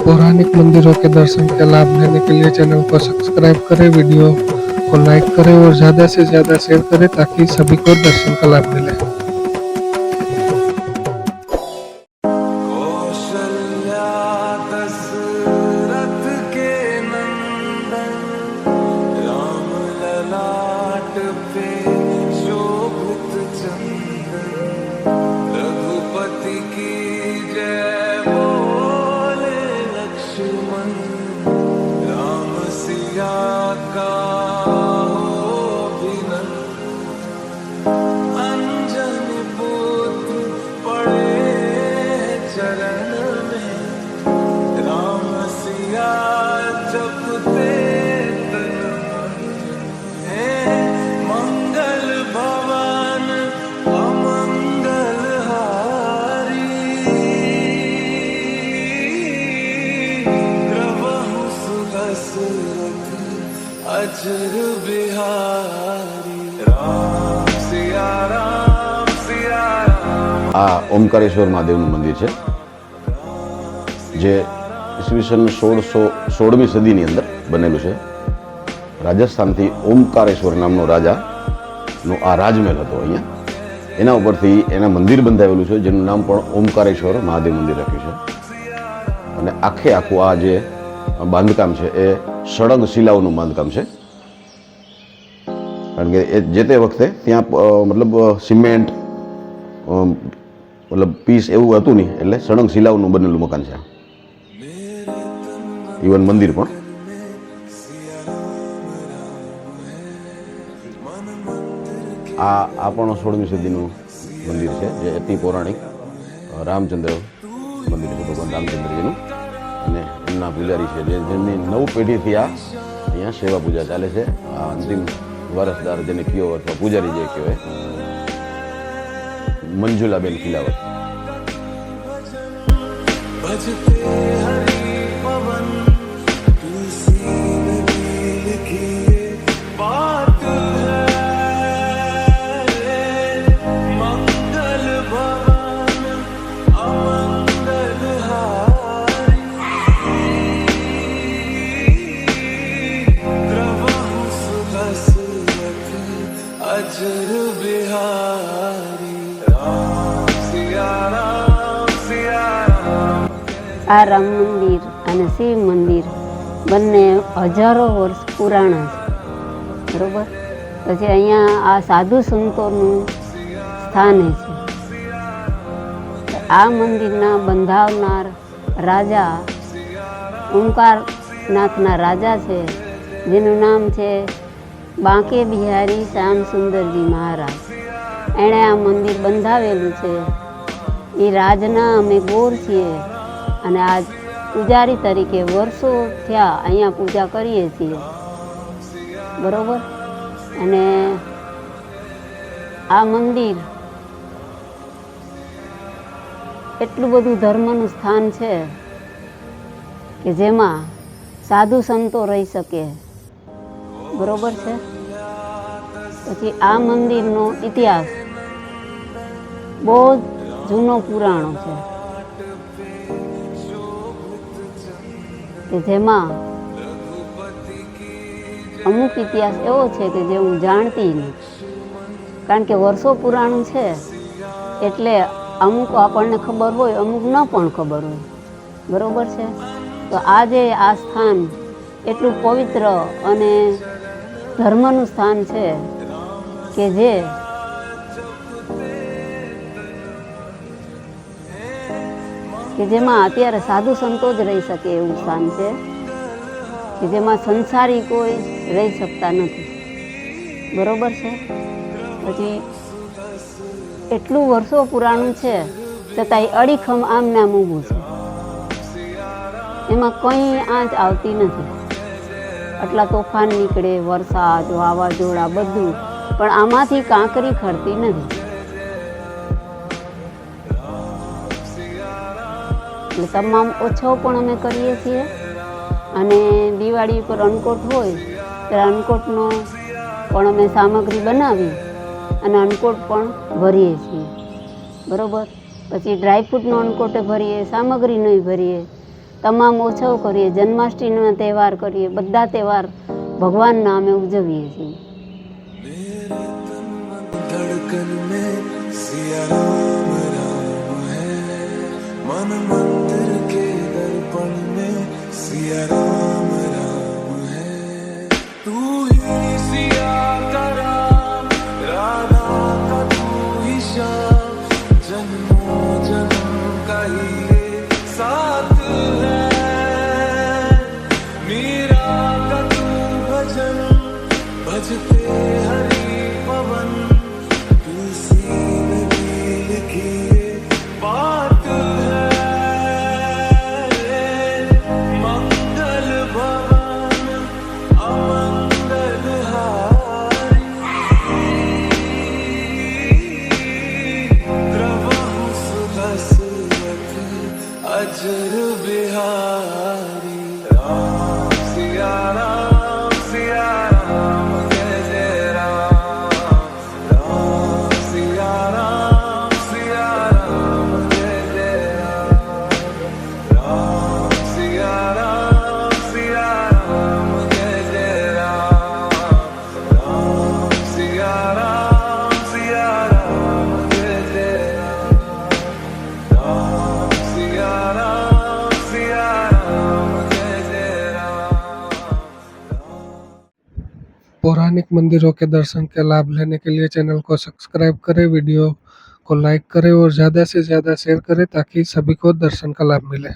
पौराणिक मंदिरों के दर्शन का लाभ लेने के लिए चैनल को सब्सक्राइब करें, वीडियो को लाइक करें और ज़्यादा से ज़्यादा शेयर करें ताकि सभी को दर्शन का लाभ मिले। अजर बिहारी राम सिया राम सिया राम। आ ओमकारेश्वर महादेवનું મંદિર છે જે ઈસવીસન 1616મી સદીની અંદર બનેલું છે। રાજસ્થાનથી ઓમકારેશ્વર નામનો રાજાનો આ રાજમહેલ હતો અહીંયા, એના ઉપરથી એના મંદિર બંધાવેલું છે જેનું નામ પણ ઓમકારેશ્વર મહાદેવ મંદિર રાખ્યું છે। અને આખે આખું આ જે બાંધકામ છે એ સળંગ શિલાઓનું બાંધકામ છે, કારણ કે એ જે તે વખતે ત્યાં મતલબ સિમેન્ટ મતલબ પીસ એવું હતું નહીં, એટલે સળંગ શિલાઓનું બનેલું મકાન છે। ઇવન મંદિર પણ આ પણ 16મી સદીનું મંદિર છે જે અતિ પૌરાણિક રામચંદ્ર મંદિર છે, ભગવાન રામચંદ્રજીનું, અને એમના પૂજારી છે જેમની 9 પેઢીથી આ અહીંયા સેવા પૂજા ચાલે છે। આ અંતિમ વારસદાર જેને કયો અથવા પૂજારી જે કહેવાય મંજુલાબેન ખિલાવત। अजर बिहारी राम सिया राम सिया राम। આ રામ મંદિર અને શિવ મંદિર બંને હજારો વર્ષ પુરાણા છે, બરોબર। પછી અહીંયા આ સાધુ સંતોનું સ્થાન છે। આ મંદિરના બંધાવનાર રાજા ઓમકારનાથના રાજા છે, જેનું નામ છે બાંકે બિહારી શ્યામ સુંદરજી મહારાજ। એણે આ મંદિર બંધાવેલું છે। એ રાજના અમે ગોર છીએ અને આ પૂજારી તરીકે વર્ષો થયા અહીંયા પૂજા કરીએ છીએ, બરોબર। અને આ મંદિર એટલું બધું ધર્મનું સ્થાન છે કે જેમાં સાધુ સંતો રહી શકે, બરોબર છે। પછી આ મંદિરનો ઇતિહાસ બહુ જૂનો પુરાણો છે કે જેમાં અમુક ઇતિહાસ એવો છે કે જે હું જાણતી નહીં, કારણ કે વર્ષો પુરાણું છે એટલે અમુક આપણને ખબર હોય, અમુક ન પણ ખબર હોય, બરોબર છે। તો આજે આ સ્થાન એટલું પવિત્ર અને ધર્મનું સ્થાન છે કે જેમાં અત્યારે સાધુ સંતો જ રહી શકે એવું સ્થાન છે કે જેમાં સંસારી કોઈ રહી શકતા નથી, બરોબર છે। પછી એટલું વર્ષો પુરાણું છે છતાંય અડીખમ આમ નામ ઊભું છે, એમાં કંઈ આંચ આવતી નથી। આટલા તોફાન નીકળે, વરસાદ, વાવાઝોડા, બધું, પણ આમાંથી કાંકરી ખરતી નથી। એટલે તમામ ઓછો પણ અમે કરીએ છીએ અને દિવાળી ઉપર અન્નકોટ હોય ત્યારે અન્નકોટનો પણ અમે સામગ્રી બનાવી અને અન્નકોટ પણ ભરીએ છીએ, બરોબર। પછી ડ્રાયફ્રૂટનો અન્નકોટ ભરીએ, સામગ્રીનો ભરીએ। તો તમામ ઉત્સવ કરીએ, જન્માષ્ટમીનો તહેવાર કરીએ, બધા તહેવાર ભગવાનના અમે ઉજવીએ છીએ. धड़कन में सिया राम राम है, मन मंदिर के दर्पण में सिया राम राम है. तू ही सिया का राम, राधा का तू ही श्याम, जन्मों जन्म का ही ये साथ है. मीरा का तू भजन भजते हरि पवन, तुलसी में लिखी ये बात है. मंगल भवन अमंगल हारी, द्रवहु सुदशरथ अजर बिहारी. राम सिया राम जय जय राम. राम सिया राम जय जय राम. राम सिया राम जय जय राम. राम सिया राम जय जय राम. राम सिया राम जय जय राम. पौराणिक मंदिरों के दर्शन के लाभ लेने के लिए चैनल को सब्सक्राइब करें, वीडियो को लाइक करें और ज़्यादा से ज़्यादा शेयर करें ताकि सभी को दर्शन का लाभ मिले.